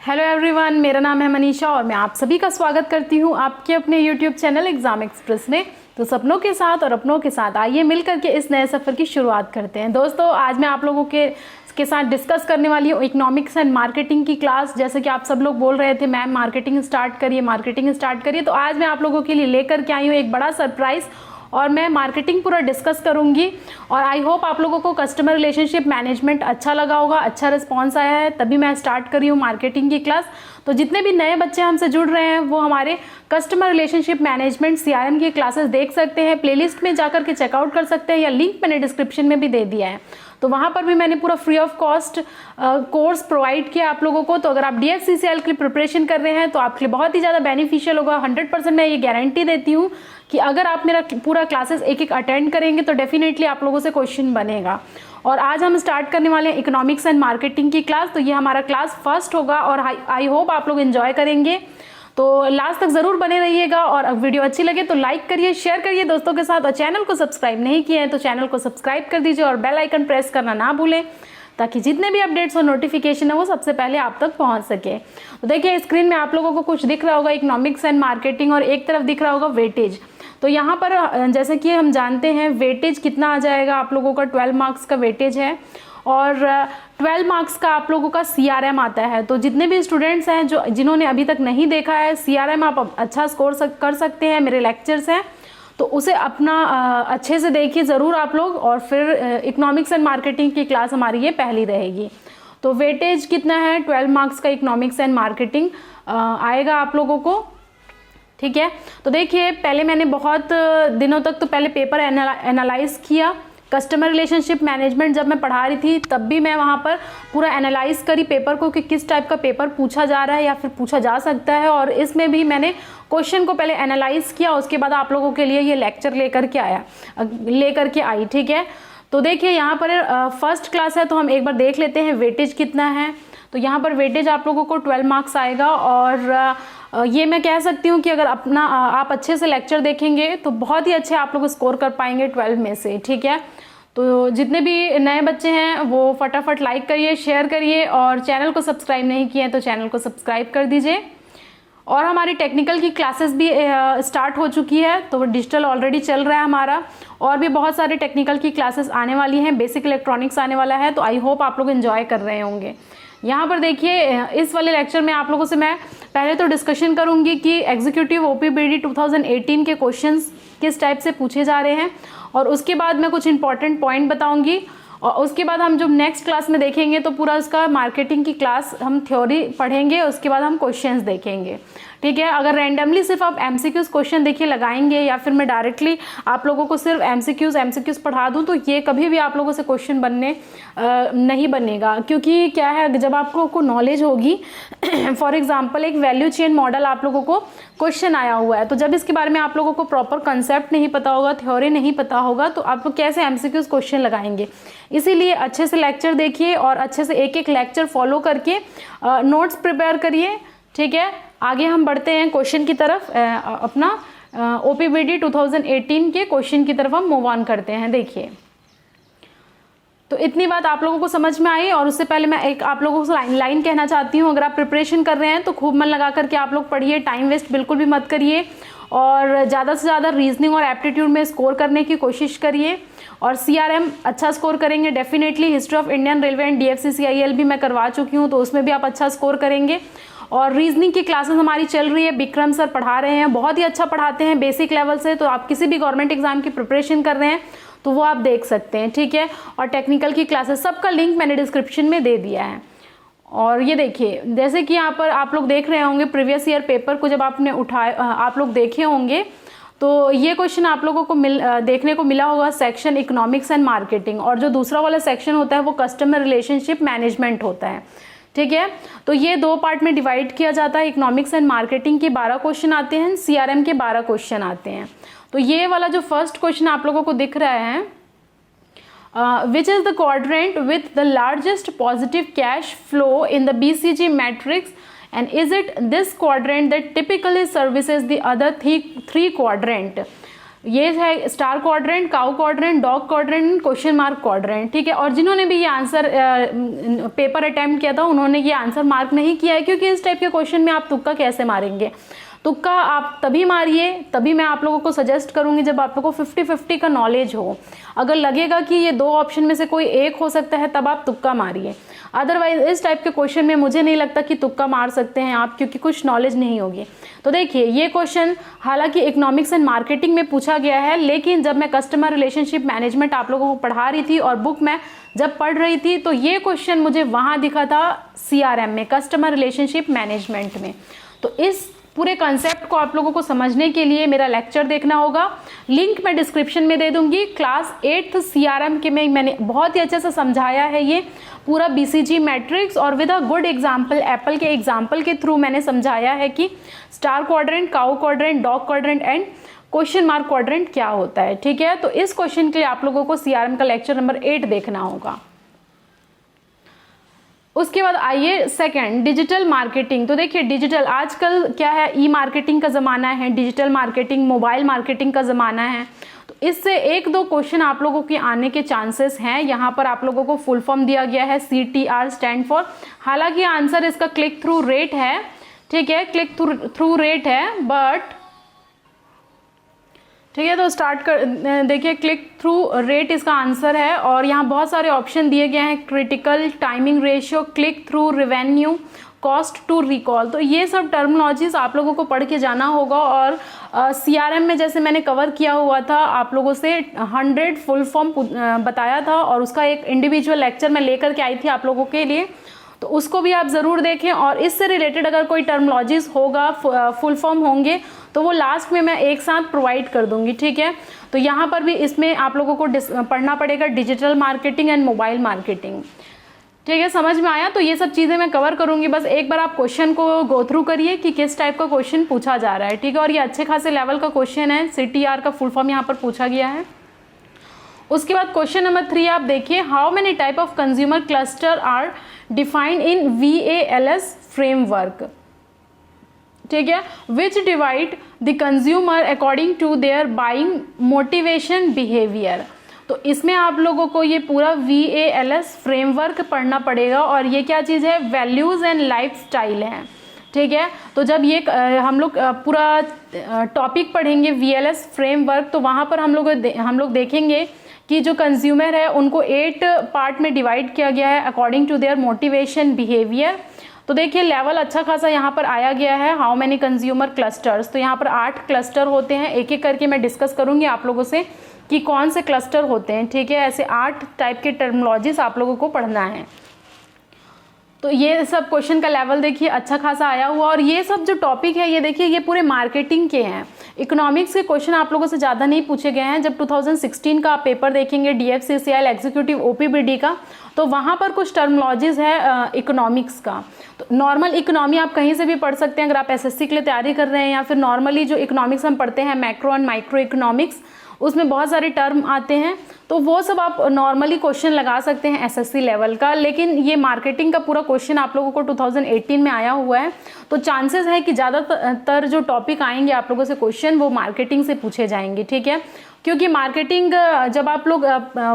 Hello everyone, मेरा नाम है मनीषा और मैं आप सभी का स्वागत करती हूं आपके अपने यूट्यूब चैनल एग्जाम एक्सप्रेस में। तो सपनों के साथ और अपनों के साथ आइए मिलकर के इस नए सफ़र की शुरुआत करते हैं। दोस्तों, आज मैं आप लोगों के साथ डिस्कस करने वाली हूँ इकोनॉमिक्स एंड मार्केटिंग की क्लास। जैसे कि आप सब लोग बोल रहे थे मैम मार्केटिंग स्टार्ट करिए, तो आज मैं आप लोगों के लिए लेकर के आई हूँ एक बड़ा सरप्राइज़ और मैं मार्केटिंग पूरा डिस्कस करूंगी। और आई होप आप लोगों को कस्टमर रिलेशनशिप मैनेजमेंट अच्छा लगा होगा, अच्छा रिस्पांस आया है, तभी मैं स्टार्ट करी हूँ मार्केटिंग की क्लास। तो जितने भी नए बच्चे हमसे जुड़ रहे हैं वो हमारे कस्टमर रिलेशनशिप मैनेजमेंट CRM की क्लासेस देख सकते हैं, प्लेलिस्ट में जाकर के चेकआउट कर सकते हैं या लिंक मैंने डिस्क्रिप्शन में भी दे दिया है। तो वहाँ पर भी मैंने पूरा free of cost course provide किया आप लोगों को। तो अगर आप DFCCL की प्रिपरेशन कर रहे हैं तो आपके लिए बहुत ही ज़्यादा बेनिफिशियल होगा। 100% मैं ये गारंटी देती हूँ कि अगर आप मेरा पूरा क्लासेस एक एक अटेंड करेंगे तो डेफिनेटली आप लोगों से क्वेश्चन बनेगा। और आज हम स्टार्ट करने वाले हैं इकोनॉमिक्स एंड मार्केटिंग की क्लास। तो ये हमारा क्लास फर्स्ट होगा और आई होप आप लोग एंजॉय करेंगे। तो लास्ट तक ज़रूर बने रहिएगा और वीडियो अच्छी लगे तो लाइक करिए, शेयर करिए दोस्तों के साथ, और चैनल को सब्सक्राइब नहीं किए हैं तो चैनल को सब्सक्राइब कर दीजिए और बेल आइकन प्रेस करना ना भूलें ताकि जितने भी अपडेट्स और नोटिफिकेशन है वो सबसे पहले आप तक पहुंच सके। तो देखिए स्क्रीन में आप लोगों को कुछ दिख रहा होगा इकोनॉमिक्स एंड मार्केटिंग और एक तरफ दिख रहा होगा वेटेज। तो यहाँ पर जैसे कि हम जानते हैं वेटेज कितना आ जाएगा आप लोगों का 12 मार्क्स का वेटेज है और 12 मार्क्स का आप लोगों का CRM आता है। तो जितने भी स्टूडेंट्स हैं जिन्होंने अभी तक नहीं देखा है CRM, आप अच्छा स्कोर कर सकते हैं। मेरे लेक्चर्स हैं तो उसे अपना अच्छे से देखिए ज़रूर आप लोग। और फिर इकोनॉमिक्स एंड मार्केटिंग की क्लास हमारी ये पहली रहेगी। तो वेटेज कितना है 12 मार्क्स का इकोनॉमिक्स एंड मार्केटिंग आएगा आप लोगों को, ठीक है। तो देखिए पहले मैंने बहुत दिनों तक तो पहले पेपर एनालाइज किया। कस्टमर रिलेशनशिप मैनेजमेंट जब मैं पढ़ा रही थी तब भी मैं वहाँ पर पूरा एनालाइज करी पेपर को कि किस टाइप का पेपर पूछा जा रहा है या फिर पूछा जा सकता है। और इसमें भी मैंने क्वेश्चन को पहले एनालाइज किया, उसके बाद आप लोगों के लिए ये लेक्चर लेकर के आई, ठीक है। तो देखिए यहाँ पर फर्स्ट क्लास है तो हम एक बार देख लेते हैं वेटेज कितना है। तो यहाँ पर वेटेज आप लोगों को 12 मार्क्स आएगा और ये मैं कह सकती हूँ कि अगर आप अच्छे से लेक्चर देखेंगे तो बहुत ही अच्छे आप लोग स्कोर कर पाएंगे 12 में से, ठीक है। तो जितने भी नए बच्चे हैं वो फटाफट लाइक करिए, शेयर करिए और चैनल को सब्सक्राइब नहीं किए हैं तो चैनल को सब्सक्राइब कर दीजिए। और हमारी टेक्निकल की क्लासेस भी स्टार्ट हो चुकी है, तो डिजिटल ऑलरेडी चल रहा है हमारा। और भी बहुत सारे टेक्निकल की क्लासेस आने वाली हैं, बेसिक इलेक्ट्रॉनिक्स आने वाला है। तो आई होप आप लोग एंजॉय कर रहे होंगे। यहाँ पर देखिए इस वाले लेक्चर में आप लोगों से मैं पहले तो डिस्कशन करूँगी कि एग्जीक्यूटिव OPBD 2018 के क्वेश्चंस किस टाइप से पूछे जा रहे हैं, और उसके बाद मैं कुछ इंपॉर्टेंट पॉइंट बताऊँगी। और उसके बाद हम जब नेक्स्ट क्लास में देखेंगे तो पूरा उसका मार्केटिंग की क्लास हम थ्योरी पढ़ेंगे, उसके बाद हम क्वेश्चंस देखेंगे, ठीक है। अगर रैंडमली सिर्फ आप MCQs क्वेश्चन देखिए लगाएंगे या फिर मैं डायरेक्टली आप लोगों को सिर्फ MCQs पढ़ा दूं तो ये कभी भी आप लोगों से क्वेश्चन नहीं बनेगा। क्योंकि क्या है, जब आप लोगों को नॉलेज होगी फॉर एग्जांपल एक वैल्यू चेन मॉडल आप लोगों को क्वेश्चन आया हुआ है, तो जब इसके बारे में आप लोगों को प्रॉपर कंसेप्ट नहीं पता होगा, थ्योरी नहीं पता होगा, तो आप लोग कैसे MCQs क्वेश्चन लगाएंगे। इसीलिए अच्छे से लेक्चर देखिए और अच्छे से एक एक लेक्चर फॉलो करके नोट्स प्रिपेयर करिए, ठीक है। आगे हम बढ़ते हैं क्वेश्चन की तरफ, अपना OPBD 2018 के क्वेश्चन की तरफ हम मूव ऑन करते हैं। देखिए तो इतनी बात आप लोगों को समझ में आई। और उससे पहले मैं एक आप लोगों को लाइन कहना चाहती हूँ। अगर आप प्रिपरेशन कर रहे हैं तो खूब मन लगा करके आप लोग पढ़िए, टाइम वेस्ट बिल्कुल भी मत करिए और ज़्यादा से ज़्यादा रीजनिंग और एप्टीट्यूड में स्कोर करने की कोशिश करिए। और CRM अच्छा स्कोर करेंगे definitely. History of Indian railway and DFCCIL भी मैं करवा चुकी हूँ तो उसमें भी आप अच्छा स्कोर करेंगे। और रीजनिंग की क्लासेस हमारी चल रही है, विक्रम सर पढ़ा रहे हैं, बहुत ही अच्छा पढ़ाते हैं बेसिक लेवल से। तो आप किसी भी गवर्नमेंट एग्जाम की प्रिपरेशन कर रहे हैं तो वो आप देख सकते हैं, ठीक है। और टेक्निकल की क्लासेस सबका लिंक मैंने डिस्क्रिप्शन में दे दिया है। और ये देखिए जैसे कि यहाँ पर आप लोग देख रहे होंगे प्रीवियस ईयर पेपर को जब आपने आप लोग देखे होंगे तो ये क्वेश्चन आप लोगों को देखने को मिला होगा सेक्शन इकोनॉमिक्स एंड मार्केटिंग, और जो दूसरा वाला सेक्शन होता है वो कस्टमर रिलेशनशिप मैनेजमेंट होता है, ठीक है। तो ये 2 पार्ट में डिवाइड किया जाता है। इकोनॉमिक्स एंड मार्केटिंग के 12 क्वेश्चन आते हैं, CRM के 12 क्वेश्चन आते हैं। तो ये वाला जो फर्स्ट क्वेश्चन आप लोगों को दिख रहा है, which is the quadrant with the largest positive cash flow in the BCG matrix and is it this quadrant that typically services the other 3 quadrant. ये है star quadrant, cow quadrant, dog quadrant, question mark quadrant, ठीक है। और जिन्होंने भी ये answer paper attempt किया था उन्होंने ये आंसर मार्क नहीं किया है, क्योंकि इस टाइप के क्वेश्चन में आप तुक्का कैसे मारेंगे। तुक्का आप तभी मारिए, तभी मैं आप लोगों को सजेस्ट करूंगी जब आप लोगों को 50-50 का नॉलेज हो। अगर लगेगा कि ये दो ऑप्शन में से कोई एक हो सकता है तब आप तुक्का मारिए, अदरवाइज इस टाइप के क्वेश्चन में मुझे नहीं लगता कि तुक्का मार सकते हैं आप, क्योंकि कुछ नॉलेज नहीं होगी। तो देखिए ये क्वेश्चन हालांकि इकोनॉमिक्स एंड मार्केटिंग में पूछा गया है, लेकिन जब मैं कस्टमर रिलेशनशिप मैनेजमेंट आप लोगों को पढ़ा रही थी और बुक में जब पढ़ रही थी तो ये क्वेश्चन मुझे वहां दिखा था CRM में, कस्टमर रिलेशनशिप मैनेजमेंट में। तो इस पूरे कॉन्सेप्ट को आप लोगों को समझने के लिए मेरा लेक्चर देखना होगा, लिंक मैं डिस्क्रिप्शन में दे दूंगी। क्लास 8th CRM के में मैंने बहुत ही अच्छे से समझाया है ये पूरा BCG मैट्रिक्स, और with a good example, Apple के एग्जाम्पल के थ्रू मैंने समझाया है कि star quadrant, cow quadrant, dog quadrant and question mark quadrant क्या होता है, ठीक है। तो इस क्वेश्चन के लिए आप लोगों को CRM का लेक्चर नंबर 8 देखना होगा। उसके बाद आइए सेकंड, डिजिटल मार्केटिंग। तो देखिए डिजिटल आजकल क्या है, ई-मार्केटिंग का ज़माना है, डिजिटल मार्केटिंग, मोबाइल मार्केटिंग का ज़माना है। तो इससे एक दो क्वेश्चन आप लोगों के आने के चांसेस हैं। यहाँ पर आप लोगों को फुल फॉर्म दिया गया है, CTR स्टैंड फॉर, हालांकि आंसर इसका क्लिक थ्रू रेट है, ठीक है, क्लिक थ्रू रेट है, बट ठीक है। तो स्टार्ट कर देखिए, क्लिक थ्रू रेट इसका आंसर है, और यहाँ बहुत सारे ऑप्शन दिए गए हैं, critical, timing ratio, click through, revenue, cost to recall. तो ये सब टर्मिनोलॉजीज आप लोगों को पढ़ के जाना होगा। और CRM में जैसे मैंने कवर किया हुआ था आप लोगों से 100 फुल फॉर्म बताया था, और उसका एक इंडिविजुअल लेक्चर मैं लेकर के आई थी आप लोगों के लिए, तो उसको भी आप ज़रूर देखें। और इससे रिलेटेड अगर कोई टर्मिनोलॉजीज होगा, फुल फॉर्म होंगे, तो वो लास्ट में मैं एक साथ प्रोवाइड कर दूंगी, ठीक है। तो यहाँ पर भी इसमें आप लोगों को पढ़ना पड़ेगा digital marketing and mobile marketing, ठीक है। समझ में आया? तो ये सब चीज़ें मैं कवर करूंगी, बस एक बार आप क्वेश्चन को गो थ्रू करिए कि किस टाइप का क्वेश्चन पूछा जा रहा है, ठीक है। और ये अच्छे खासे लेवल का क्वेश्चन है, CTR का फुल फॉर्म यहाँ पर पूछा गया है। उसके बाद क्वेश्चन नंबर 3 आप देखिए, how many type of consumer cluster are defined in VALS framework, ठीक है, which divide the consumer according to their buying motivation behaviour. तो इसमें आप लोगों को ये पूरा VALS फ्रेमवर्क पढ़ना पड़ेगा, और ये क्या चीज़ है, वैल्यूज़ एंड लाइफस्टाइल है, ठीक है। तो जब ये हम लोग पूरा टॉपिक पढ़ेंगे VALS फ्रेमवर्क, तो वहाँ पर हम लोग देखेंगे कि जो कंज्यूमर है उनको 8 पार्ट में डिवाइड किया गया है according to their motivation behaviour. तो देखिए लेवल अच्छा खासा यहाँ पर आया गया है, हाउ मैनी कंज्यूमर क्लस्टर्स। तो यहाँ पर 8 क्लस्टर होते हैं, एक एक करके मैं डिस्कस करूँगी आप लोगों से कि कौन से क्लस्टर होते हैं, ठीक है। ऐसे 8 टाइप के टर्मिनोलॉजीज आप लोगों को पढ़ना है। तो ये सब क्वेश्चन का लेवल देखिए अच्छा खासा आया हुआ, और ये सब जो टॉपिक है ये देखिए ये पूरे मार्केटिंग के हैं। इकोनॉमिक्स के क्वेश्चन आप लोगों से ज़्यादा नहीं पूछे गए हैं। जब 2016 का आप पेपर देखेंगे DFCCIL एग्जीक्यूटिव OPBD का, तो वहाँ पर कुछ टर्मिनोलॉजीज है इकोनॉमिक्स का। तो नॉर्मल इकोनॉमी आप कहीं से भी पढ़ सकते हैं अगर आप SSC के लिए तैयारी कर रहे हैं, या फिर नॉर्मली जो इकोनॉमिक्स हम पढ़ते हैं मैक्रो एंड माइक्रो इकोनॉमिक्स, उसमें बहुत सारे टर्म आते हैं, तो वो सब आप नॉर्मली क्वेश्चन लगा सकते हैं SSC लेवल का। लेकिन ये मार्केटिंग का पूरा क्वेश्चन आप लोगों को 2018 में आया हुआ है, तो चांसेस है कि ज़्यादातर जो टॉपिक आएंगे आप लोगों से क्वेश्चन वो मार्केटिंग से पूछे जाएंगे, ठीक है। क्योंकि मार्केटिंग जब आप लोग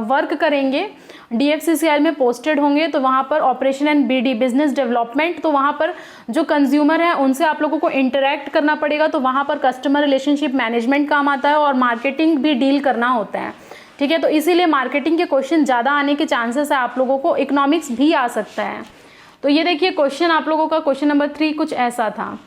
वर्क करेंगे, DFCCIL में पोस्टेड होंगे, तो वहाँ पर operation and BD business development, तो वहाँ पर जो कंज्यूमर है उनसे आप लोगों को इंटरेक्ट करना पड़ेगा, तो वहाँ पर कस्टमर रिलेशनशिप मैनेजमेंट काम आता है, और मार्केटिंग भी डील करना होता है, ठीक है। तो इसीलिए मार्केटिंग के क्वेश्चन ज़्यादा आने के चांसेस है आप लोगों को, इकोनॉमिक्स भी आ सकता है। तो ये देखिए क्वेश्चन आप लोगों का क्वेश्चन नंबर 3 कुछ ऐसा था।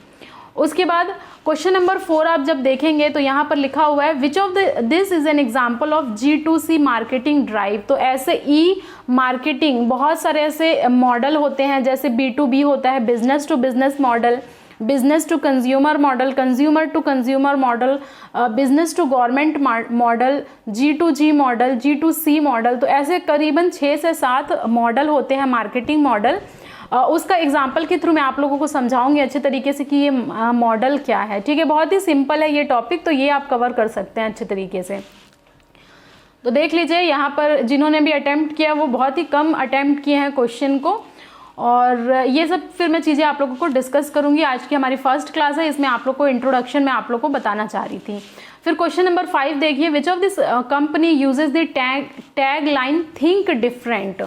उसके बाद क्वेश्चन नंबर 4 आप जब देखेंगे तो यहाँ पर लिखा हुआ है which of this is an example of G2C marketing drive. तो ऐसे मार्केटिंग बहुत सारे ऐसे मॉडल होते हैं, जैसे B2B होता है, business to business model, business to consumer model, consumer to consumer model, business to government model, G2G model, G2C model. तो ऐसे करीबन 6 से 7 मॉडल होते हैं मार्केटिंग मॉडल। उसका एग्जाम्पल के थ्रू मैं आप लोगों को समझाऊंगी अच्छे तरीके से कि ये मॉडल क्या है, ठीक है। बहुत ही सिंपल है ये टॉपिक, तो ये आप कवर कर सकते हैं अच्छे तरीके से। तो देख लीजिए यहाँ पर जिन्होंने भी अटेम्प्ट किया वो बहुत ही कम अटेम्प्ट किए हैं क्वेश्चन को, और ये सब फिर मैं चीज़ें आप लोगों को डिस्कस करूंगी। आज की हमारी फर्स्ट क्लास है, इसमें आप लोग को इंट्रोडक्शन में आप लोग को बताना चाह रही थी। फिर क्वेश्चन नंबर 5 देखिए, which of this company uses the tag line think different.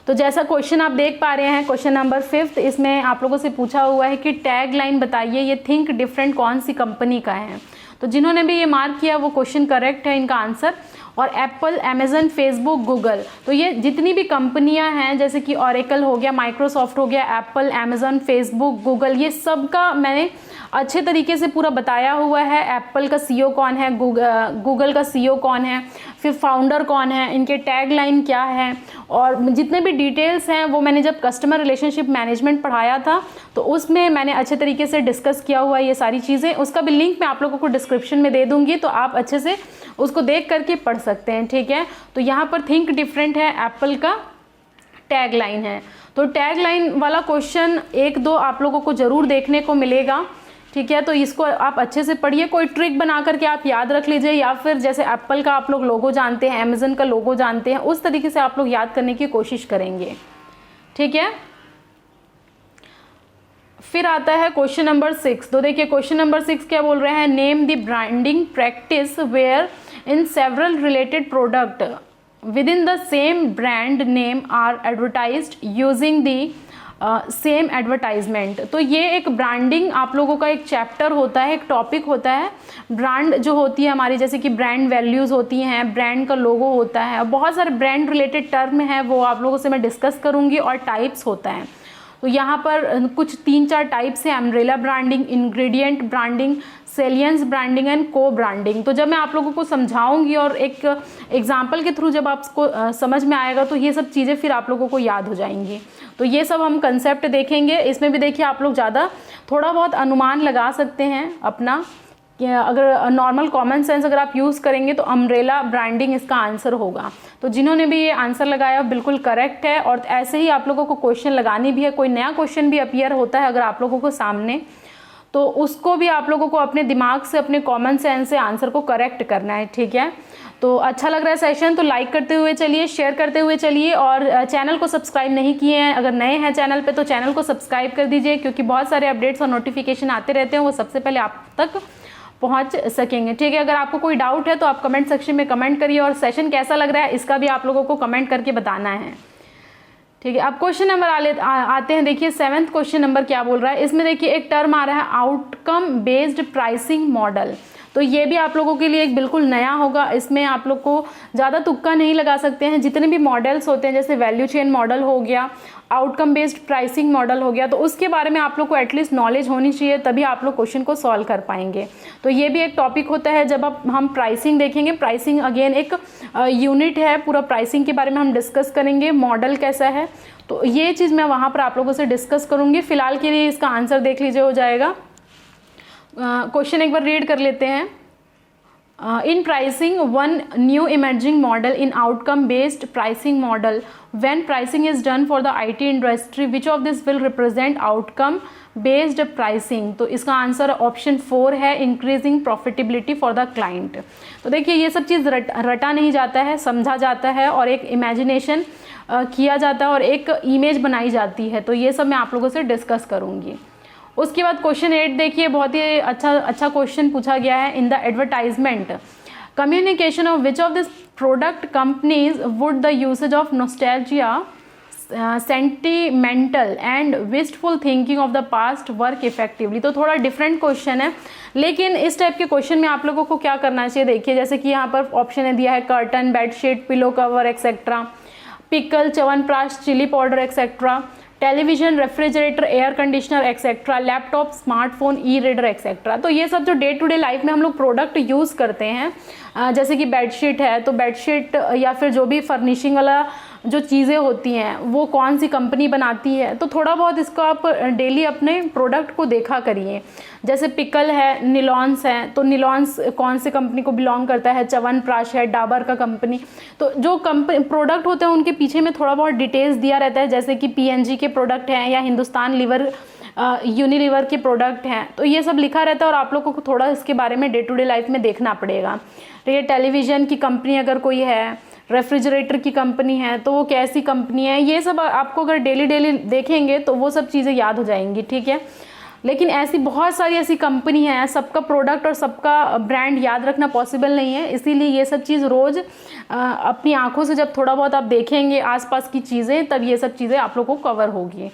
तो जैसा क्वेश्चन आप देख पा रहे हैं, क्वेश्चन नंबर 5 इसमें आप लोगों से पूछा हुआ है कि टैग लाइन बताइए ये थिंक डिफरेंट कौन सी कंपनी का है। तो जिन्होंने भी ये मार्क किया वो क्वेश्चन करेक्ट है इनका आंसर। और एप्पल, अमेजन, फेसबुक, गूगल, तो ये जितनी भी कंपनियां हैं जैसे कि ऑरेकल हो गया, माइक्रोसॉफ्ट हो गया, एप्पल, अमेजन, फेसबुक, गूगल, ये सब का मैंने अच्छे तरीके से पूरा बताया हुआ है। एप्पल का सीईओ कौन है, गूगल का सीईओ कौन है, फिर फाउंडर कौन है, इनके टैग लाइन क्या है, और जितने भी डिटेल्स हैं वो मैंने जब कस्टमर रिलेशनशिप मैनेजमेंट पढ़ाया था तो उसमें मैंने अच्छे तरीके से डिस्कस किया हुआ है ये सारी चीज़ें। उसका भी लिंक मैं आप लोगों को डिस्क्रिप्शन में दे दूंगी, तो आप अच्छे से उसको देख करके पढ़ सकते हैं, ठीक है। तो यहाँ पर थिंक डिफरेंट है, एप्पल का टैग लाइन है। तो टैग लाइन वाला क्वेश्चन 1-2 आप लोगों को जरूर देखने को मिलेगा, ठीक है। तो इसको आप अच्छे से पढ़िए, कोई ट्रिक बना करके आप याद रख लीजिए, या फिर जैसे एप्पल का आप लोग लोगो जानते हैं, अमेजन का लोगो जानते हैं, उस तरीके से आप लोग याद करने की कोशिश करेंगे, ठीक है। फिर आता है क्वेश्चन नंबर 6। तो देखिए क्वेश्चन नंबर 6 क्या बोल रहे हैं, name the branding practice wherein several related product within the same brand name are advertised using the same advertisement. तो ये एक ब्रांडिंग आप लोगों का एक चैप्टर होता है, एक टॉपिक होता है। ब्रांड जो होती है हमारी, जैसे कि ब्रांड वैल्यूज़ होती हैं, ब्रांड का लोगो होता है, बहुत सारे ब्रांड रिलेटेड टर्म हैं वो आप लोगों से मैं डिस्कस करूंगी, और टाइप्स होता है। तो यहाँ पर कुछ 3-4 टाइप्स हैं, umbrella branding, ingredient branding, salience branding and co branding. तो जब मैं आप लोगों को समझाऊंगी और एक एग्जाम्पल के थ्रू जब आपको समझ में आएगा तो ये सब चीज़ें फिर आप लोगों को याद हो जाएंगी। तो ये सब हम कंसेप्ट देखेंगे। इसमें भी देखिए आप लोग ज़्यादा थोड़ा बहुत अनुमान लगा सकते हैं अपना, अगर नॉर्मल कॉमन सेंस अगर आप यूज़ करेंगे तो अम्ब्रेला ब्रांडिंग इसका आंसर होगा। तो जिन्होंने भी ये आंसर लगाया बिल्कुल करेक्ट है। और ऐसे ही आप लोगों को क्वेश्चन लगानी भी है, कोई नया क्वेश्चन भी अपीयर होता है अगर आप लोगों को सामने, तो उसको भी आप लोगों को अपने दिमाग से, अपने कॉमन सेंस से आंसर को करेक्ट करना है, ठीक है। तो अच्छा लग रहा है सेशन तो लाइक करते हुए चलिए, शेयर करते हुए चलिए, और चैनल को सब्सक्राइब नहीं किए हैं, अगर नए हैं चैनल पे तो चैनल को सब्सक्राइब कर दीजिए, क्योंकि बहुत सारे अपडेट्स और नोटिफिकेशन आते रहते हैं, वो सबसे पहले आप तक पहुंच सकेंगे, ठीक है। अगर आपको कोई डाउट है तो आप कमेंट सेक्शन में कमेंट करिए, और सेशन कैसा लग रहा है इसका भी आप लोगों को कमेंट करके बताना है, ठीक है। अब क्वेश्चन नंबर आते हैं। देखिए 7th क्वेश्चन नंबर क्या बोल रहा है, इसमें देखिए एक टर्म आ रहा है आउटकम बेस्ड प्राइसिंग मॉडल। तो ये भी आप लोगों के लिए एक बिल्कुल नया होगा। इसमें आप लोग को ज़्यादा तुक्का नहीं लगा सकते हैं। जितने भी मॉडल्स होते हैं, जैसे वैल्यू चेन मॉडल हो गया, आउटकम बेस्ड प्राइसिंग मॉडल हो गया, तो उसके बारे में आप लोग को एटलीस्ट नॉलेज होनी चाहिए, तभी आप लोग क्वेश्चन को सॉल्व कर पाएंगे। तो ये भी एक टॉपिक होता है जब हम प्राइसिंग देखेंगे। प्राइसिंग अगेन एक यूनिट है, पूरा प्राइसिंग के बारे में हम डिस्कस करेंगे, मॉडल कैसा है, तो ये चीज़ मैं वहाँ पर आप लोगों से डिस्कस करूँगी। फिलहाल के लिए इसका आंसर देख लीजिए, हो जाएगा। क्वेश्चन एक बार रीड कर लेते हैं। In pricing, one new emerging model in outcome-based pricing model. When pricing is done for the IT industry, which of this will represent outcome-based pricing? तो इसका आंसर ऑप्शन 4 है, increasing profitability for the client. तो देखिए ये सब चीज़ रटा नहीं जाता है, समझा जाता है, और एक इमेजिनेशन किया जाता है, और एक इमेज बनाई जाती है। तो ये सब मैं आप लोगों से डिस्कस करूँगी। उसके बाद क्वेश्चन 8 देखिए, बहुत ही अच्छा क्वेश्चन पूछा गया है। In the advertisement communication of which of this product companies would the usage of nostalgia, sentimental and wistful thinking of the past work effectively. तो थोड़ा डिफरेंट क्वेश्चन है, लेकिन इस टाइप के क्वेश्चन में आप लोगों को क्या करना चाहिए, देखिए जैसे कि यहाँ पर ऑप्शन दिया है curtain, bedsheet, pillow cover etcetera, pickle, chyawanprash, chilli powder etcetera, television, refrigerator, air conditioner etcetera, laptop, smartphone, e reader etcetera. तो ये सब जो डे टू डे लाइफ में हम लोग प्रोडक्ट यूज़ करते हैं, जैसे कि बेडशीट है, तो बेडशीट या फिर जो भी फर्निशिंग वाला जो चीज़ें होती हैं वो कौन सी कंपनी बनाती है, तो थोड़ा बहुत इसको आप डेली अपने प्रोडक्ट को देखा करिए। जैसे पिकल है, निलॉन्स है, तो निलॉन्स कौन सी कंपनी को बिलोंग करता है, च्यवनप्राश है, डाबर का कंपनी। तो जो कंपनी प्रोडक्ट होते हैं उनके पीछे में थोड़ा बहुत डिटेल्स दिया रहता है, जैसे कि पीएनजी के प्रोडक्ट हैं या हिंदुस्तान लीवर, यूनिलीवर के प्रोडक्ट हैं, तो ये सब लिखा रहता है और आप लोगों को थोड़ा इसके बारे में डे टू डे लाइफ में देखना पड़ेगा। तो ये टेलीविज़न की कंपनी अगर कोई है, रेफ्रिजरेटर की कंपनी है तो वो कैसी कंपनी है, ये सब आपको अगर डेली देखेंगे तो वो सब चीज़ें याद हो जाएंगी, ठीक है। लेकिन ऐसी बहुत सारी ऐसी कंपनी है, सबका प्रोडक्ट और सबका ब्रांड याद रखना पॉसिबल नहीं है, इसीलिए ये सब चीज़ रोज़ अपनी आंखों से जब थोड़ा बहुत आप देखेंगे आसपास की चीज़ें, तब ये सब चीज़ें आप लोगों को कवर होगी,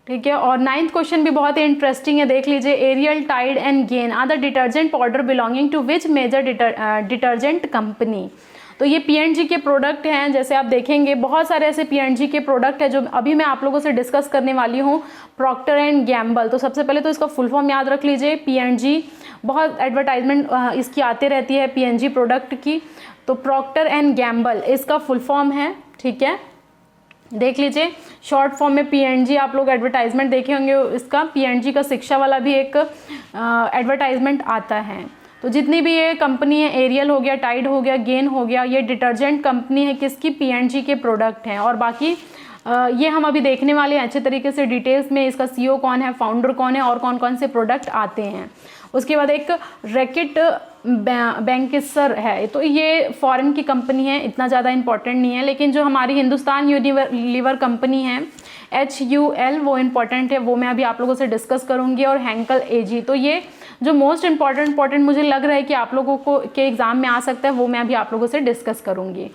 ठीक है। और 9th क्वेश्चन भी बहुत ही इंटरेस्टिंग है, देख लीजिए। Ariel, Tide and Gain are the detergent powder belonging to which major detergent company. तो ये P&G के प्रोडक्ट हैं, जैसे आप देखेंगे बहुत सारे ऐसे P&G के प्रोडक्ट है जो अभी मैं आप लोगों से डिस्कस करने वाली हूँ। प्रॉक्टर एंड गैम्बल, तो सबसे पहले तो इसका फुल फॉर्म याद रख लीजिए। P&G, बहुत एडवर्टाइजमेंट इसकी आती रहती है P&G प्रोडक्ट की, तो प्रॉक्टर एंड गैम्बल इसका फुल फॉर्म है, ठीक है। देख लीजिए, शॉर्ट फॉर्म में P&G आप लोग एडवर्टाइजमेंट देखे होंगे, इसका P&G का शिक्षा वाला भी एक एडवर्टाइजमेंट आता है। तो जितनी भी ये कंपनी है, एरियल हो गया, टाइड हो गया, गेन हो गया, ये डिटर्जेंट कंपनी है किसकी, P&G के प्रोडक्ट हैं। और बाकी ये हम अभी देखने वाले हैं अच्छे तरीके से डिटेल्स में, इसका CEO कौन है, फाउंडर कौन है और कौन कौन से प्रोडक्ट आते हैं। उसके बाद एक रैकेट बैंकिसर है, तो ये फॉरेन की कंपनी है, इतना ज़्यादा इंपॉर्टेंट नहीं है। लेकिन जो हमारी हिंदुस्तान यूनिलीवर कंपनी है HUL, वो इम्पॉर्टेंट है, वो मैं अभी आप लोगों से डिस्कस करूंगी। और हैंकल AG, तो ये जो मोस्ट इम्पॉर्टेंट मुझे लग रहा है कि आप लोगों को के एग्जाम में आ सकता है, वो मैं अभी आप लोगों से डिस्कस करूंगी।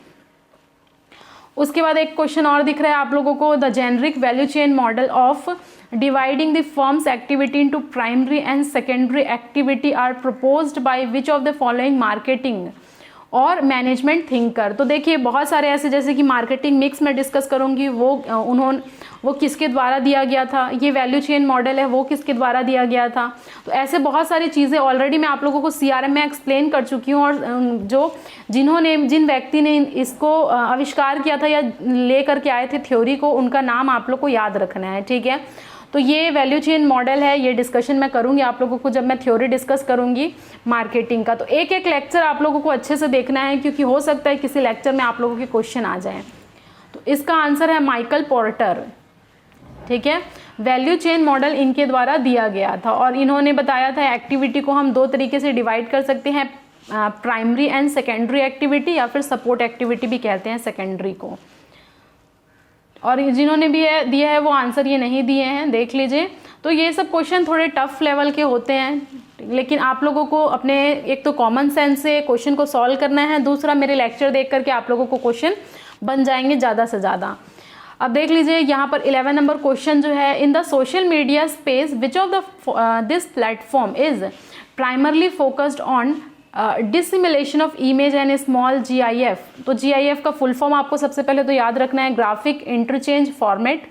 उसके बाद एक क्वेश्चन और दिख रहा है आप लोगों को, the generic value chain model of dividing the firm's activity into primary and secondary activity are proposed by which of the following marketing और मैनेजमेंट थिंकर। तो देखिए बहुत सारे ऐसे, जैसे कि मार्केटिंग मिक्स में डिस्कस करूंगी, वो किसके द्वारा दिया गया था, ये वैल्यू चेन मॉडल है वो किसके द्वारा दिया गया था। तो ऐसे बहुत सारी चीज़ें ऑलरेडी मैं आप लोगों को CRM में एक्सप्लेन कर चुकी हूँ, और जिन व्यक्ति ने इसको आविष्कार किया था या ले करके आए थे थ्योरी को, उनका नाम आप लोग को याद रखना है, ठीक है। तो ये वैल्यू चेन मॉडल है, ये डिस्कशन मैं करूंगी आप लोगों को जब मैं थ्योरी डिस्कस करूंगी मार्केटिंग का। तो एक एक लेक्चर आप लोगों को अच्छे से देखना है, क्योंकि हो सकता है किसी लेक्चर में आप लोगों के क्वेश्चन आ जाएं। तो इसका आंसर है माइकल पोर्टर, ठीक है। वैल्यू चेन मॉडल इनके द्वारा दिया गया था, और इन्होंने बताया था एक्टिविटी को हम दो तरीके से डिवाइड कर सकते हैं, प्राइमरी एंड सेकेंडरी एक्टिविटी, या फिर सपोर्ट एक्टिविटी भी कहते हैं सेकेंडरी को। और जिन्होंने भी दिया है वो आंसर ये नहीं दिए हैं, देख लीजिए। तो ये सब क्वेश्चन थोड़े टफ लेवल के होते हैं, लेकिन आप लोगों को अपने एक तो कॉमन सेंस से क्वेश्चन को सॉल्व करना है, दूसरा मेरे लेक्चर देख करके आप लोगों को क्वेश्चन बन जाएंगे ज़्यादा से ज़्यादा। अब देख लीजिए यहाँ पर 11 नंबर क्वेश्चन जो है, in the social media space which of the this platform is primarily focused on dissemination of image and small GIF। तो GIF का फुल फॉर्म आपको सबसे पहले तो याद रखना है, ग्राफिक इंटरचेंज फॉर्मेट,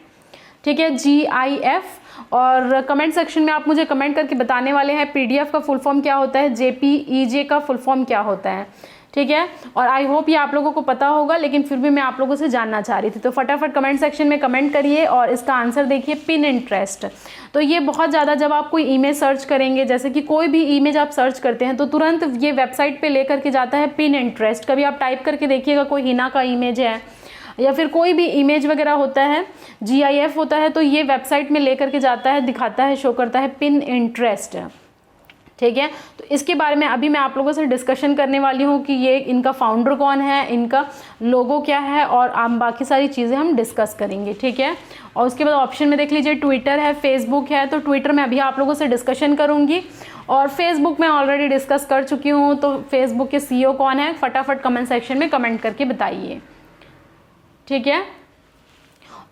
ठीक है, GIF। और कमेंट सेक्शन में आप मुझे कमेंट करके बताने वाले हैं PDF का फुल फॉर्म क्या होता है, JPEG का फुल फॉर्म क्या होता है, ठीक है। और आई होप ये आप लोगों को पता होगा, लेकिन फिर भी मैं आप लोगों से जानना चाह रही थी। तो फटाफट कमेंट सेक्शन में कमेंट करिए और इसका आंसर देखिए, पिनिंटरेस्ट। तो ये बहुत ज़्यादा, जब आप कोई इमेज सर्च करेंगे, जैसे कि कोई भी इमेज आप सर्च करते हैं तो तुरंत ये वेबसाइट पे लेकर के जाता है पिनिंटरेस्ट। कभी आप टाइप करके देखिएगा, कोई हिना का इमेज है या फिर कोई भी इमेज वगैरह होता है, GIF होता है, तो ये वेबसाइट में लेकर के जाता है, दिखाता है, शो करता है पिनिंटरेस्ट, ठीक है। तो इसके बारे में अभी मैं आप लोगों से डिस्कशन करने वाली हूँ कि ये इनका फाउंडर कौन है, इनका लोगो क्या है, और हम बाकी सारी चीज़ें हम डिस्कस करेंगे, ठीक है। और उसके बाद ऑप्शन में देख लीजिए, ट्विटर है, फेसबुक है। तो ट्विटर में अभी आप लोगों से डिस्कशन करूँगी, और फेसबुक में ऑलरेडी डिस्कस कर चुकी हूँ। तो फेसबुक के CEO कौन है, फटाफट कमेंट सेक्शन में कमेंट करके बताइए, ठीक है।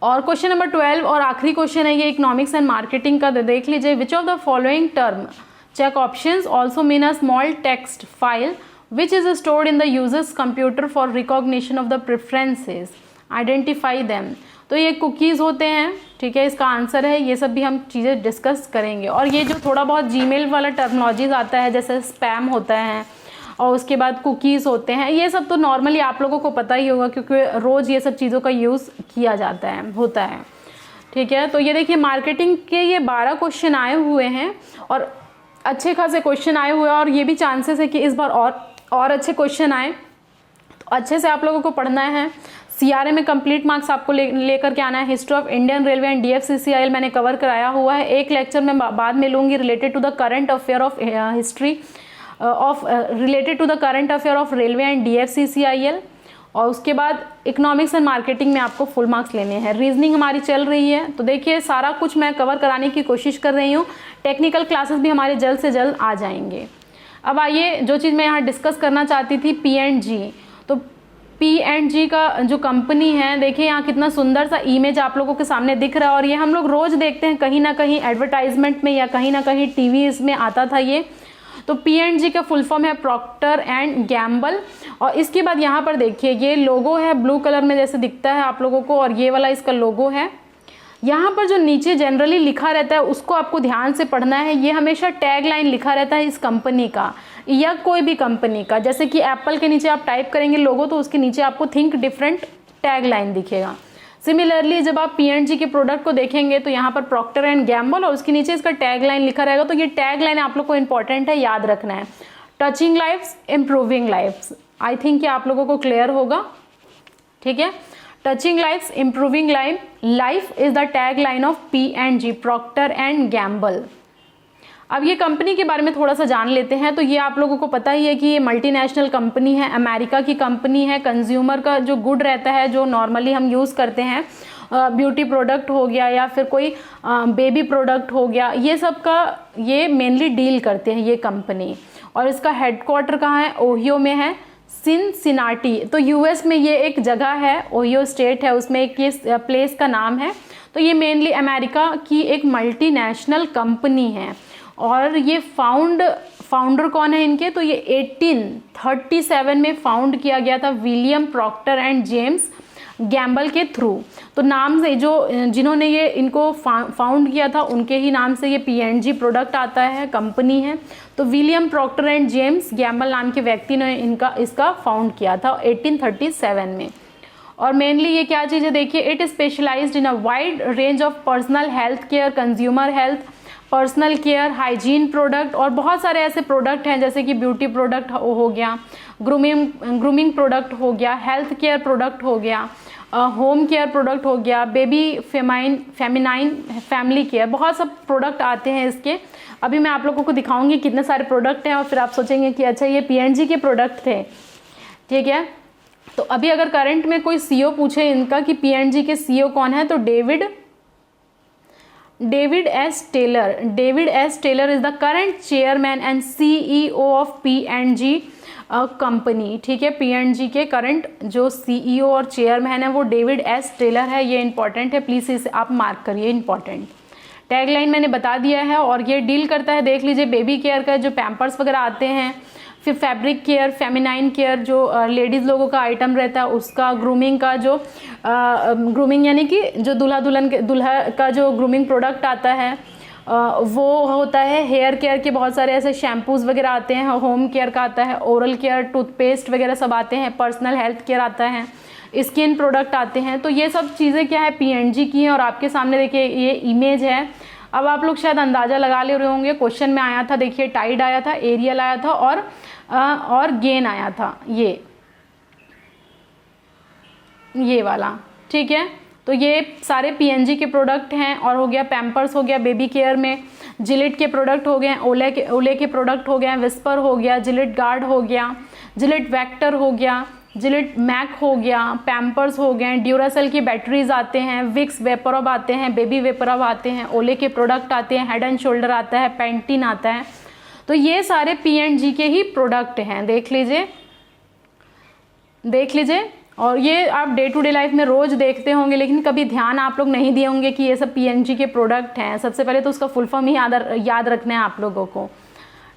और क्वेश्चन नंबर 12 और आखिरी क्वेश्चन है ये इकोनॉमिक्स एंड मार्केटिंग का, देख लीजिए। विच of the following term check options also mean a small text file which is stored in the user's computer for recognition of the preferences, identify them। तो ये cookies होते हैं, ठीक है, इसका आंसर है। ये सब भी हम चीज़ें डिस्कस करेंगे। और ये जो थोड़ा बहुत जीमेल वाला टर्मिनोलॉजीज आता है, जैसे स्पैम होता है और उसके बाद कुकीज़ होते हैं, ये सब तो नॉर्मली आप लोगों को पता ही होगा, क्योंकि रोज़ ये सब चीज़ों का यूज़ किया जाता है, होता है, ठीक है। तो ये देखिए, मार्केटिंग के ये 12 क्वेश्चन आए हुए हैं, और अच्छे खासे क्वेश्चन आए हुए हैं, और ये भी चांसेस है कि इस बार और अच्छे क्वेश्चन आए। तो अच्छे से आप लोगों को पढ़ना है। CRM में कंप्लीट मार्क्स आपको लेकर के आना है। History of Indian railway and DFCCIL मैंने कवर कराया हुआ है, एक लेक्चर में बाद में लूँगी related to the current affair of history. Of related to the current affair of railway and DFCCIL। और उसके बाद इकोनॉमिक्स एंड मार्केटिंग में आपको फुल मार्क्स लेने हैं। रीजनिंग हमारी चल रही है, तो देखिए सारा कुछ मैं कवर कराने की कोशिश कर रही हूँ। टेक्निकल क्लासेस भी हमारे जल्द से जल्द आ जाएंगे। अब आइए, जो चीज़ मैं यहाँ डिस्कस करना चाहती थी, P&G। तो P&G का जो कंपनी है, देखिए यहाँ कितना सुंदर सा इमेज आप लोगों के सामने दिख रहा है, और ये हम लोग रोज देखते हैं कहीं ना कहीं एडवर्टाइजमेंट में या कहीं ना कहीं टीवीज में आता था ये। तो P&G का फुल फॉर्म है प्रॉक्टर एंड गैम्बल। और इसके बाद यहाँ पर देखिए ये लोगो है, ब्लू कलर में जैसे दिखता है आप लोगों को, और ये वाला इसका लोगो है। यहाँ पर जो नीचे जनरली लिखा रहता है उसको आपको ध्यान से पढ़ना है। ये हमेशा टैग लाइन लिखा रहता है इस कंपनी का या कोई भी कंपनी का। जैसे कि एप्पल के नीचे आप टाइप करेंगे लोगो, तो उसके नीचे आपको थिंक डिफरेंट टैग लाइन दिखेगा। सिमिलरली जब आप P&G के प्रोडक्ट को देखेंगे तो यहाँ पर प्रॉक्टर एंड गैम्बल और उसके नीचे इसका टैग लाइन लिखा रहेगा। तो ये टैग लाइन आप लोग को इंपॉर्टेंट है, याद रखना है। Touching lifes, improving lifes. I think ये आप लोगों को क्लियर होगा, ठीक है। Touching lifes, improving life is the tag line of P&G, Procter and Gamble. अब ये कंपनी के बारे में थोड़ा सा जान लेते हैं। तो ये आप लोगों को पता ही है कि ये मल्टीनेशनल कंपनी है, अमेरिका की कंपनी है। कंज्यूमर का जो गुड रहता है, जो नॉर्मली हम यूज़ करते हैं, ब्यूटी प्रोडक्ट हो गया या फिर कोई बेबी प्रोडक्ट हो गया, ये सब का ये मेनली डील करते हैं ये कंपनी। और इसका हेडक्वार्टर कहाँ है? ओहियो में है, सिनसिनाटी। तो US में ये एक जगह है, ओहियो स्टेट है, उसमें एक ये प्लेस का नाम है। तो ये मेनली अमेरिका की एक मल्टीनेशनल कंपनी है। और ये फाउंडर कौन है इनके? तो ये 1837 में फाउंड किया गया था William Procter and James Gamble के थ्रू। तो नाम से जिन्होंने ये इनको फाउंड किया था उनके ही नाम से ये P&G प्रोडक्ट आता है, कंपनी है। तो William Procter and James Gamble नाम के व्यक्ति ने इसका फाउंड किया था 1837 में। और मेनली ये क्या चीज़ है देखिए, it specialised in a wide range of personal health care, consumer health, personal care, hygiene product, और बहुत सारे ऐसे प्रोडक्ट हैं जैसे कि ब्यूटी प्रोडक्ट हो गया, ग्रूमिंग प्रोडक्ट हो गया, हेल्थ केयर प्रोडक्ट हो गया, होम केयर प्रोडक्ट हो गया, बेबी फेमिनाइन फैमिली केयर, बहुत सब प्रोडक्ट आते हैं इसके। अभी मैं आप लोगों को दिखाऊंगी कितने सारे प्रोडक्ट हैं और फिर आप सोचेंगे कि अच्छा ये P&G के प्रोडक्ट थे, ठीक है। तो अभी अगर करंट में कोई CEO पूछे इनका कि P&G के CEO कौन है, तो David S Taylor is the current chairman and CEO of P&G company, ठीक है। P&G के करंट जो CEO और चेयरमैन है वो डेविड एस टेलर है। ये इंपॉर्टेंट है, प्लीज इसे आप मार्क करिए, इंपॉर्टेंट। टैगलाइन मैंने बता दिया है। और ये डील करता है, देख लीजिए, बेबी केयर का जो पैम्पर्स वगैरह आते हैं, फिर फैब्रिक केयर, फेमिनाइन केयर जो लेडीज़ लोगों का आइटम रहता है उसका, ग्रूमिंग का जो ग्रूमिंग यानी कि जो दूल्हा का जो ग्रूमिंग प्रोडक्ट आता है वो होता है। हेयर केयर के बहुत सारे ऐसे शैम्पूज़ वगैरह आते हैं, होम केयर का आता है, ओरल केयर, टूथपेस्ट वगैरह सब आते हैं, पर्सनल हेल्थ केयर आता है, स्किन प्रोडक्ट आते हैं। तो ये सब चीज़ें क्या है P&G की हैं। और आपके सामने देखिए ये इमेज है। अब आप लोग शायद अंदाज़ा लगा ले रहे होंगे, क्वेश्चन में आया था, देखिए टाइड आया था, एरियल आया था और गेन आया था, ये वाला, ठीक है। तो ये सारे P&G के प्रोडक्ट हैं। और हो गया पैम्पर्स हो गया बेबी केयर में, जिलेट के प्रोडक्ट हो गए, ओले के प्रोडक्ट हो गए, विस्पर हो गया, जिलेट गार्ड हो गया, जिलेट वेक्टर हो गया, जिलेट मैक हो गया, पैम्पर्स हो गए, ड्यूरासेल की बैटरीज आते हैं, विक्स वेपरब आते हैं, बेबी वेपरब आते हैं, ओले के प्रोडक्ट आते हैं, हेड एंड शोल्डर आता है, पैंटीन आता है। तो ये सारे P&G के ही प्रोडक्ट हैं, देख लीजिए। और ये आप डे टू डे लाइफ में रोज देखते होंगे, लेकिन कभी ध्यान आप लोग नहीं दिए होंगे कि ये सब P&G के प्रोडक्ट हैं। सबसे पहले तो उसका फुल फॉर्म ही याद रखना है आप लोगों को,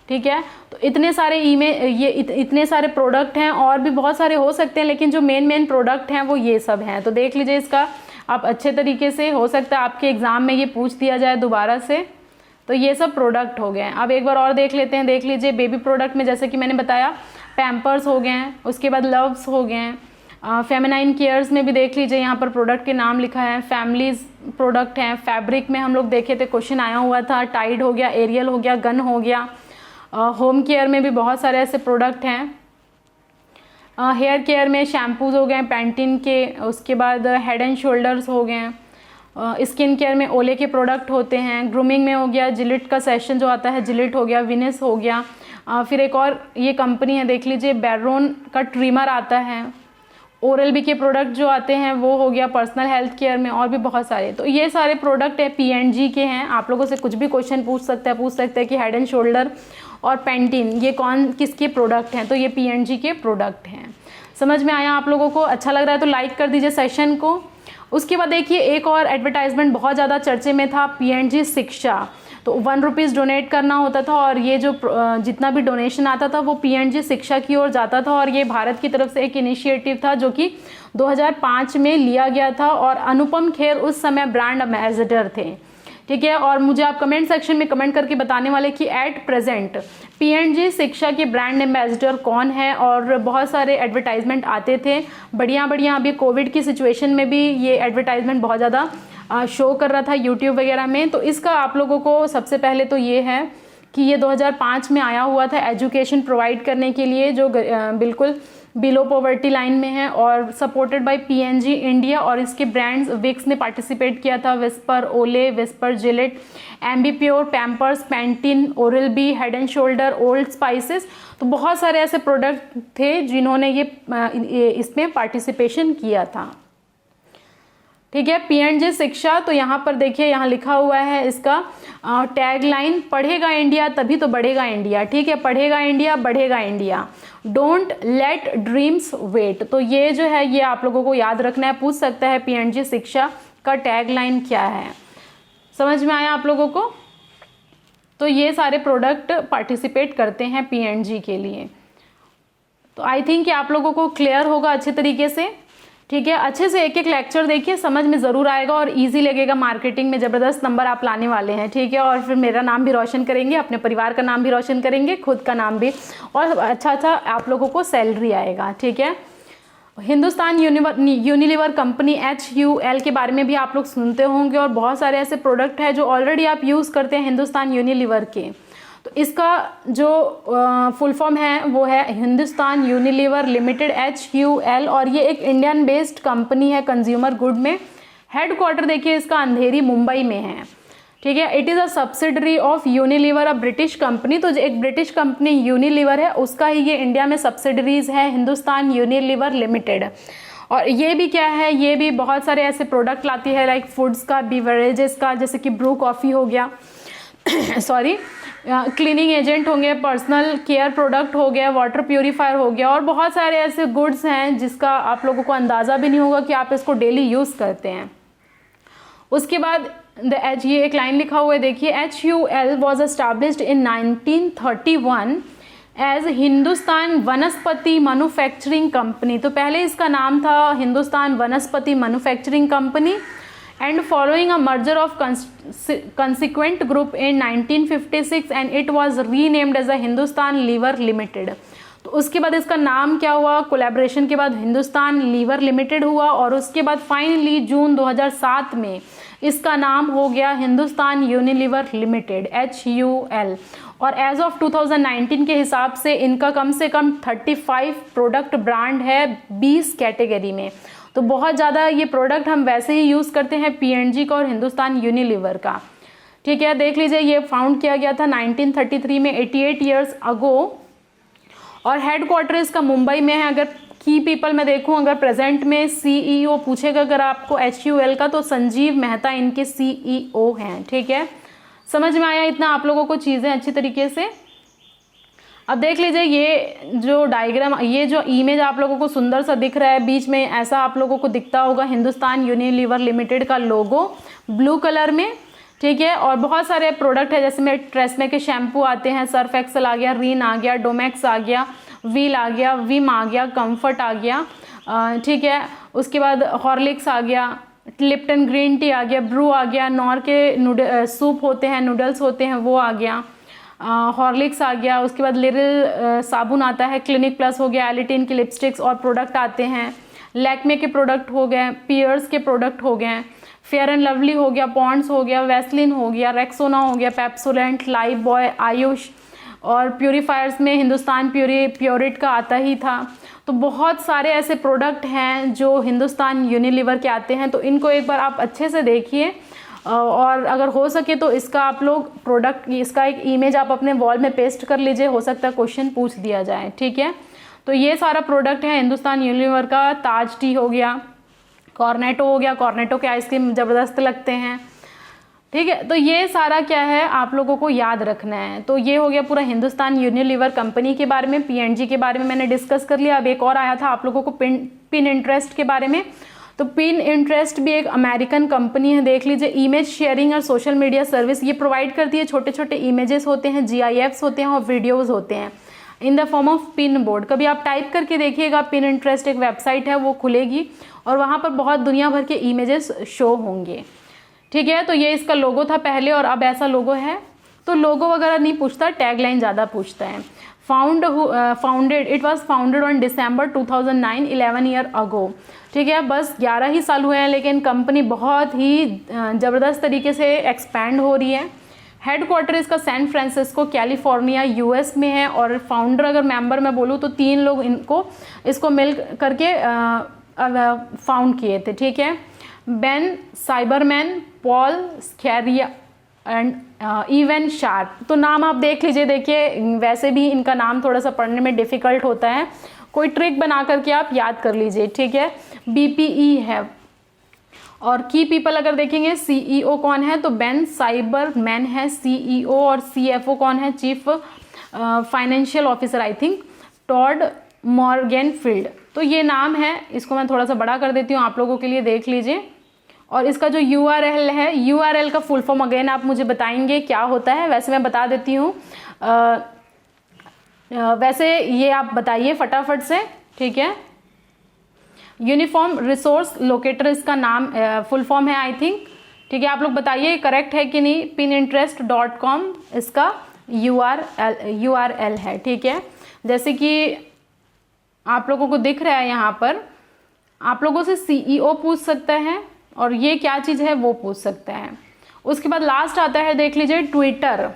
ठीक है। तो इतने सारे इतने सारे प्रोडक्ट हैं, और भी बहुत सारे हो सकते हैं, लेकिन जो मेन प्रोडक्ट हैं वो ये सब हैं। तो देख लीजिए, इसका आप अच्छे तरीके से, हो सकता है आपके एग्जाम में ये पूछ दिया जाए दोबारा से। तो ये सब प्रोडक्ट हो गए हैं। अब एक बार और देख लेते हैं, देख लीजिए बेबी प्रोडक्ट में जैसे कि मैंने बताया पैम्पर्स हो गए हैं, उसके बाद लव्स हो गए हैं, फेमिनाइन केयर्स में भी देख लीजिए यहाँ पर प्रोडक्ट के नाम लिखा है, फैमिलीज प्रोडक्ट हैं। फैब्रिक में हम लोग देखे थे, क्वेश्चन आया हुआ था, टाइड हो गया, एरियल हो गया, गन हो गया। होम केयर में भी बहुत सारे ऐसे प्रोडक्ट हैं। हेयर केयर में शैम्पूज हो गए पैंटीन के, उसके बाद हेड एंड शोल्डर्स हो गए। स्किन केयर में ओले के प्रोडक्ट होते हैं। ग्रूमिंग में हो गया जिलेट का सेशन जो आता है, जिलेट हो गया, विनिस हो गया। फिर एक और ये कंपनी है, देख लीजिए, बैरोन का ट्रिमर आता है। ओरल बी के प्रोडक्ट जो आते हैं वो हो गया पर्सनल हेल्थ केयर में, और भी बहुत सारे। तो ये सारे प्रोडक्ट है P&G के हैं। आप लोगों से कुछ भी क्वेश्चन पूछ सकते हैं कि हेड एंड शोल्डर और पेंटीन ये कौन किसके प्रोडक्ट हैं, तो ये P&G के प्रोडक्ट हैं। समझ में आया आप लोगों को? अच्छा लग रहा है तो लाइक कर दीजिए सेशन को। उसके बाद देखिए एक और एडवर्टाइजमेंट बहुत ज़्यादा चर्चे में था, P&G शिक्षा। तो 1 रुपीज़ डोनेट करना होता था और ये जो जितना भी डोनेशन आता था वो P&G शिक्षा की ओर जाता था, और ये भारत की तरफ से एक इनिशिएटिव था जो कि 2005 में लिया गया था, और अनुपम खेर उस समय ब्रांड एम्बेसडर थे। ठीक है, और मुझे आप कमेंट सेक्शन में कमेंट करके बताने वाले कि एट प्रेजेंट P&G शिक्षा के ब्रांड एम्बेसडर कौन है। और बहुत सारे एडवर्टाइजमेंट आते थे बढ़िया, अभी कोविड की सिचुएशन में भी ये एडवर्टाइजमेंट बहुत ज़्यादा शो कर रहा था यूट्यूब वगैरह में। तो इसका आप लोगों को सबसे पहले तो ये है कि ये 2005 में आया हुआ था एजुकेशन प्रोवाइड करने के लिए, जो बिल्कुल बिलो पॉवर्टी लाइन में है, और सपोर्टेड बाय P&G इंडिया। और इसके ब्रांड्स विक्स ने पार्टिसिपेट किया था, Whisper, Olay, Whisper, Gillette, Ambipur, Pampers, Pantene, Oral B, Head and Shoulders, Old Spices. तो बहुत सारे ऐसे प्रोडक्ट थे जिन्होंने ये इसमें पार्टिसिपेशन किया था। ठीक है, P&G शिक्षा। तो यहाँ पर देखिए, यहाँ लिखा हुआ है इसका टैग लाइन, पढ़ेगा इंडिया तभी तो बढ़ेगा इंडिया। ठीक है, पढ़ेगा इंडिया बढ़ेगा India, don't let dreams wait. तो ये जो है ये आप लोगों को याद रखना है, पूछ सकता है P&G शिक्षा का टैग लाइन क्या है। समझ में आया आप लोगों को? तो ये सारे प्रोडक्ट पार्टिसिपेट करते हैं P&G के लिए। तो आई थिंक कि आप लोगों को क्लियर होगा अच्छे तरीके से। ठीक है, अच्छे से एक एक लेक्चर देखिए, समझ में ज़रूर आएगा और इजी लगेगा। मार्केटिंग में ज़बरदस्त नंबर आप लाने वाले हैं। ठीक है, और फिर मेरा नाम भी रोशन करेंगे, अपने परिवार का नाम भी रोशन करेंगे, खुद का नाम भी, और अच्छा आप लोगों को सैलरी आएगा। ठीक है, हिंदुस्तान यूनिलीवर कंपनी HUL के बारे में भी आप लोग सुनते होंगे, और बहुत सारे ऐसे प्रोडक्ट हैं जो ऑलरेडी आप यूज़ करते हैं हिंदुस्तान यूनिलीवर के। तो इसका जो फुल फॉर्म है वो है हिंदुस्तान यूनिलीवर लिमिटेड HUL, और ये एक इंडियन बेस्ड कंपनी है कंज्यूमर गुड में। हेड क्वार्टर देखिए इसका अंधेरी मुंबई में है। ठीक है, it is a subsidiary of Unilever, a British company. तो जो एक ब्रिटिश कंपनी यूनिलीवर है उसका ही ये इंडिया में सब्सिडरीज है, हिंदुस्तान यूनिलीवर लिमिटेड। और ये भी क्या है, ये भी बहुत सारे ऐसे प्रोडक्ट लाती है लाइक फूड्स का, बीवरेजेस का, जैसे कि ब्रू कॉफ़ी हो गया सॉरी, क्लीनिंग एजेंट होंगे, पर्सनल केयर प्रोडक्ट हो गया, वाटर प्यूरीफायर हो गया, और बहुत सारे ऐसे गुड्स हैं जिसका आप लोगों को अंदाज़ा भी नहीं होगा कि आप इसको डेली यूज़ करते हैं। उसके बाद ये एक लाइन लिखा हुआ है, देखिए, HUL was established in 1931 as Hindustan Vanaspati manufacturing company. तो पहले इसका नाम था Hindustan Vanaspati manufacturing company, and following a merger of consequent group in 1956 and it was renamed as a Hindustan Lever Limited। तो उसके बाद इसका नाम क्या हुआ, कोलैबोरेशन के बाद हिंदुस्तान लीवर लिमिटेड हुआ, और उसके बाद फाइनली जून 2007 में इसका नाम हो गया हिंदुस्तान यूनिलीवर लिमिटेड HUL। और एज ऑफ 2019 के हिसाब से इनका कम से कम 35 प्रोडक्ट ब्रांड है 20 कैटेगरी में। तो बहुत ज़्यादा ये प्रोडक्ट हम वैसे ही यूज़ करते हैं P&G का और हिंदुस्तान यूनिलीवर का। ठीक है, देख लीजिए, ये फाउंड किया गया था 1933 में, 88 ईयर्स अगो, और हेड क्वार्टर इसका मुंबई में है। अगर की पीपल में देखूं, अगर प्रेजेंट में CEO पूछेगा अगर आपको HUL का, तो संजीव मेहता इनके CEO हैं। ठीक है, समझ में आया इतना आप लोगों को चीज़ें अच्छी तरीके से? अब देख लीजिए, ये जो डायग्राम, ये जो इमेज आप लोगों को सुंदर सा दिख रहा है, बीच में ऐसा आप लोगों को दिखता होगा हिंदुस्तान यूनिलीवर लिमिटेड का लोगो ब्लू कलर में। ठीक है, और बहुत सारे प्रोडक्ट है, जैसे में ट्रेसमे के शैम्पू आते हैं, सर्फ एक्सल आ गया, रीन आ गया, डोमैक्स आ गया, व्हील आ गया, विम आ गया, कंफर्ट आ गया। ठीक है, उसके बाद हॉर्लिक्स आ गया, लिप्टन ग्रीन टी आ गया, ब्रू आ गया, नॉर के सूप होते हैं, नूडल्स होते हैं, वो आ गया, हॉर्लिक्स आ गया। उसके बाद लिटिल साबुन आता है, क्लिनिक प्लस हो गया, एलिटिन के लिपस्टिक्स और प्रोडक्ट आते हैं, लैक्मे के प्रोडक्ट हो गए, पियर्स के प्रोडक्ट हो गए, फेयर एंड लवली हो गया, पॉन्ड्स हो गया, वैसलिन हो गया, रेक्सोना हो गया, पेप्सोडेंट, लाइफ बॉय, आयुष, और प्यूरीफायर्स में हिंदुस्तान प्योरिट का आता ही था। तो बहुत सारे ऐसे प्रोडक्ट हैं जो हिंदुस्तान यूनिलीवर के आते हैं। तो इनको एक बार आप अच्छे से देखिए, और अगर हो सके तो इसका आप लोग प्रोडक्ट, इसका एक इमेज आप अपने वॉल में पेस्ट कर लीजिए, हो सकता है क्वेश्चन पूछ दिया जाए। ठीक है, तो ये सारा प्रोडक्ट है हिंदुस्तान यूनिलीवर का। ताज टी हो गया, कॉर्नेटो हो गया, कॉर्नेटो के आइसक्रीम ज़बरदस्त लगते हैं। ठीक है, तो ये सारा क्या है आप लोगों को याद रखना है। तो ये हो गया पूरा हिंदुस्तान यूनिलीवर कंपनी के बारे में। P&G के बारे में मैंने डिस्कस कर लिया। अब एक और आया था आप लोगों को पिनिंटरेस्ट के बारे में। तो पिनिंटरेस्ट भी एक अमेरिकन कंपनी है, देख लीजिए। इमेज शेयरिंग और सोशल मीडिया सर्विस ये प्रोवाइड करती है। छोटे छोटे इमेजेस होते हैं, GIFs होते हैं और वीडियोज़ होते हैं in the form of pin board. कभी आप टाइप करके देखिएगा, पिनिंटरेस्ट एक वेबसाइट है, वो खुलेगी और वहाँ पर बहुत दुनिया भर के इमेजेस शो होंगे। ठीक है, तो ये इसका लोगो था पहले और अब ऐसा लोगो है। तो लोगो वगैरह नहीं पूछता, टैगलाइन ज़्यादा पूछता है। It was founded on December 2009, 11 year ago. ठीक है, बस 11 ही साल हुए हैं, लेकिन कंपनी बहुत ही ज़बरदस्त तरीके से एक्सपैंड हो रही है। हेडक्वार्टर इसका सैन फ्रांसिस्को कैलिफोर्निया US में है। और फाउंडर अगर मेंबर मैं बोलूँ तो 3 लोग इसको मिल करके फाउंड किए थे। ठीक है, Ben Silbermann, Paul Sciarra and Evan Sharp. तो नाम आप देख लीजिए। देखिए, वैसे भी इनका नाम थोड़ा सा पढ़ने में डिफ़िकल्ट होता है, कोई ट्रिक बना करके आप याद कर लीजिए। ठीक है, BPE है। और की पीपल अगर देखेंगे, CEO कौन है तो बेन साइबरमैन है CEO, और CFO कौन है, chief financial officer I think, Todd Morgenfield. तो ये नाम है, इसको मैं थोड़ा सा बड़ा कर देती हूँ आप लोगों के लिए, देख लीजिए। और इसका जो URL है, URL का फुल फॉर्म अगेन आप मुझे बताएंगे क्या होता है, वैसे मैं बता देती हूँ। वैसे ये आप बताइए फटाफट से। ठीक है, यूनिफॉर्म रिसोर्स लोकेटर इसका नाम फुल फॉर्म है आई थिंक। ठीक है, आप लोग बताइए करेक्ट है कि नहीं। pininterest.com इसका URL है। ठीक है, जैसे कि आप लोगों को दिख रहा है यहाँ पर, आप लोगों से CEO पूछ सकता है और ये क्या चीज़ है वो पूछ सकता है। उसके बाद लास्ट आता है, देख लीजिए, ट्विटर।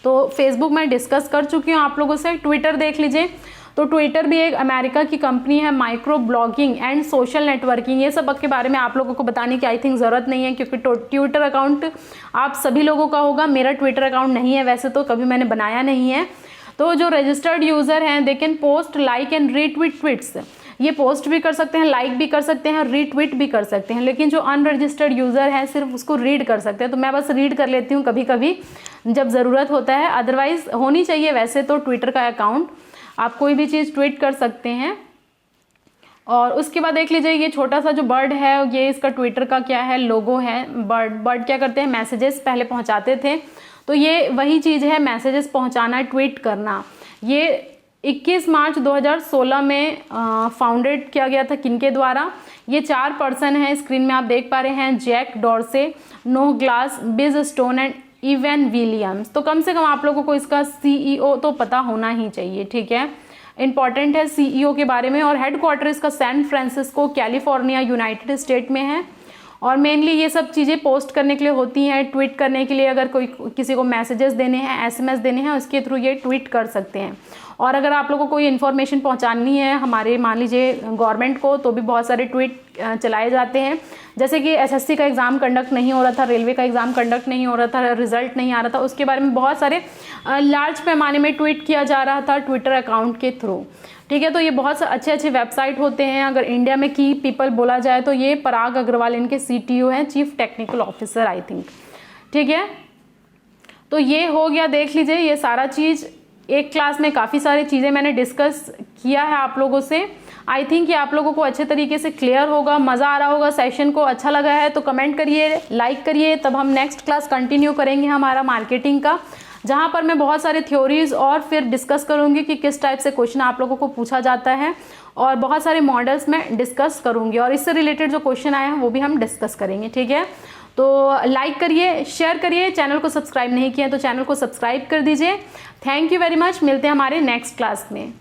तो फेसबुक मैं डिस्कस कर चुकी हूँ आप लोगों से, ट्विटर देख लीजिए। तो ट्विटर भी एक अमेरिका की कंपनी है। Micro blogging and social networking, ये सब के बारे में आप लोगों को बताने की आई थिंक ज़रूरत नहीं है, क्योंकि ट्विटर अकाउंट आप सभी लोगों का होगा। मेरा ट्विटर अकाउंट नहीं है वैसे तो, कभी मैंने बनाया नहीं है। तो जो रजिस्टर्ड यूज़र हैं they can post, like and retweet tweets. ये पोस्ट भी कर सकते हैं, लाइक भी कर सकते हैं, रीट्वीट भी कर सकते हैं। लेकिन जो अनरजिस्टर्ड यूज़र है सिर्फ उसको रीड कर सकते हैं। तो मैं बस रीड कर लेती हूँ कभी कभी जब ज़रूरत होता है, अदरवाइज़ होनी चाहिए वैसे तो ट्विटर का अकाउंट। आप कोई भी चीज़ ट्वीट कर सकते हैं। और उसके बाद देख लीजिए, ये छोटा सा जो बर्ड है, ये इसका ट्विटर का क्या है, लोगो है। बर्ड क्या करते हैं, मैसेजेस पहले पहुंचाते थे। तो ये वही चीज़ है, मैसेजेस पहुंचाना, ट्वीट करना। ये 21 मार्च 2016 में फाउंडेड किया गया था, किनके द्वारा। ये 4 पर्सन हैं, स्क्रीन में आप देख पा रहे हैं, जैक डॉर्से, नोह ग्लास, बिज स्टोन एंड इवन विलियम्स। तो कम से कम आप लोगों को इसका CEO तो पता होना ही चाहिए। ठीक है, इंपॉर्टेंट है CEO के बारे में। और हेडक्वार्टर इसका San Francisco California United State में है। और मेनली ये सब चीज़ें पोस्ट करने के लिए होती हैं, ट्वीट करने के लिए। अगर कोई किसी को मैसेजेस देने हैं, SMS देने हैं, उसके थ्रू ये ट्वीट कर सकते हैं। और अगर आप लोगों को कोई इन्फॉर्मेशन पहुंचानी है हमारे, मान लीजिए गवर्नमेंट को, तो भी बहुत सारे ट्वीट चलाए जाते हैं। जैसे कि SSC का एग्ज़ाम कंडक्ट नहीं हो रहा था, रेलवे का एग्ज़ाम कंडक्ट नहीं हो रहा था, रिजल्ट नहीं आ रहा था, उसके बारे में बहुत सारे लार्ज पैमाने में ट्वीट किया जा रहा था ट्विटर अकाउंट के थ्रू। ठीक है, तो ये बहुत से अच्छे अच्छे वेबसाइट होते हैं। अगर इंडिया में की पीपल बोला जाए तो ये पराग अग्रवाल इनके CTO हैं, chief technical officer I think. ठीक है, तो ये हो गया, देख लीजिए। ये सारा चीज़ एक क्लास में काफ़ी सारी चीज़ें मैंने डिस्कस किया है आप लोगों से। आई थिंक ये आप लोगों को अच्छे तरीके से क्लियर होगा, मज़ा आ रहा होगा। सेशन को अच्छा लगा है तो कमेंट करिए, लाइक करिए। तब हम नेक्स्ट क्लास कंटिन्यू करेंगे हमारा मार्केटिंग का, जहाँ पर मैं बहुत सारे थ्योरीज और फिर डिस्कस करूँगी कि किस टाइप से क्वेश्चन आप लोगों को पूछा जाता है, और बहुत सारे मॉडल्स में डिस्कस करूँगी, और इससे रिलेटेड जो क्वेश्चन आए हैं वो भी हम डिस्कस करेंगे। ठीक है, तो लाइक करिए, शेयर करिए। चैनल को सब्सक्राइब नहीं किया तो चैनल को सब्सक्राइब कर दीजिए। Thank you very much. मिलते हैं हमारे नेक्स्ट क्लास में।